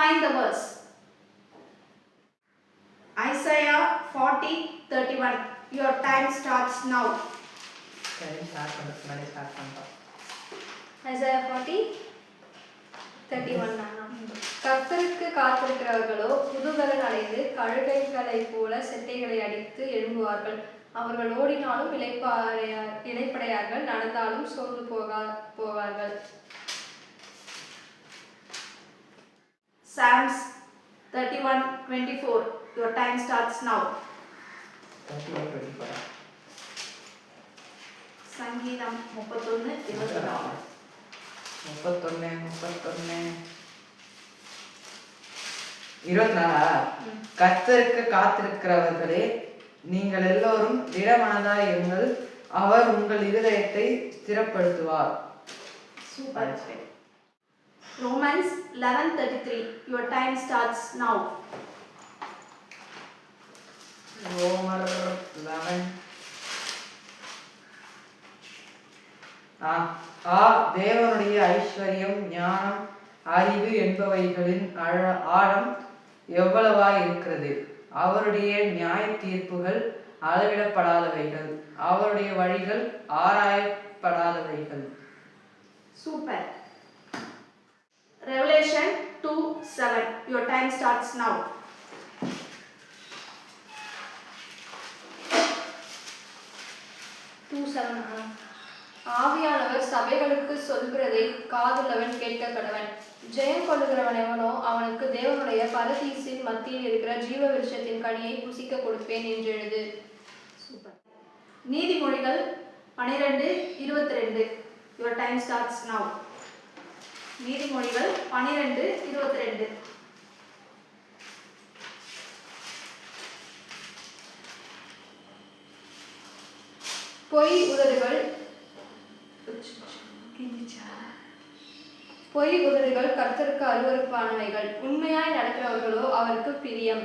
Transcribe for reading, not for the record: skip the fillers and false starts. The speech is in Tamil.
Find the verse. Isaiah 40:31. Your time starts now. Isaiah 40:31. கர்த்தருக்கு காத்திருக்கிறவர்களோ புதுபலன் அடைந்து கழுகைகளைப் போல செட்டைகளை அடித்து எழும்புவார்கள். அவர்கள் ஓடினாலும் இளைப்படையார்கள், நடந்தாலும் சோர்ந்து போவார்கள். Psalms 31:24. Your time starts now. 31:24. சங்கீதம் 31:24. 24. கர்த்தருக்கு காத்திருக்கிறவர்களே, நீங்கள் எல்லோரும் திடமனதாய் இருங்கள், அவர் உங்கள் இதயத்தை ஸ்திரப்படுத்துவார். Super. Romans 11:33. Your time starts now. ரோமர் 11. தேவனுடைய ஐஸ்வர்யம், ஞானம், அறிவு என்பவைகளின் ஆழம் எவ்வளவாய் இருக்கிறது! அவருடைய நியாய தீர்ப்புகள் அளவிடப்படாதவைகள், அவருடைய வழிகள் ஆராயப்படாதவைகள். Super. Revelation 2:7. Your time starts now. ஆவியானவர் சபைகளுக்கு சொல்கிறதை காதுள்ளவன் கேட்க கடவன். ஜெயம் கொள்ளுகிறவன் எவனோ அவனுக்கு தேவனுடைய பரதீசின் மத்தியில் இருக்கிற ஜீவ விருட்சத்தின் கனியை புசிக்க கொடுப்பேன் என்று எழுது. சூப்பர். நீதிமொழிகள் 12:22. Your time starts now. நீதிமொழிகள் 12:22. பொய் உதடுகள் கர்த்தருக்கு அருவருப்பானவைகள், உண்மையாய் நடக்கிறவர்களோ அவருக்கு பிரியம்.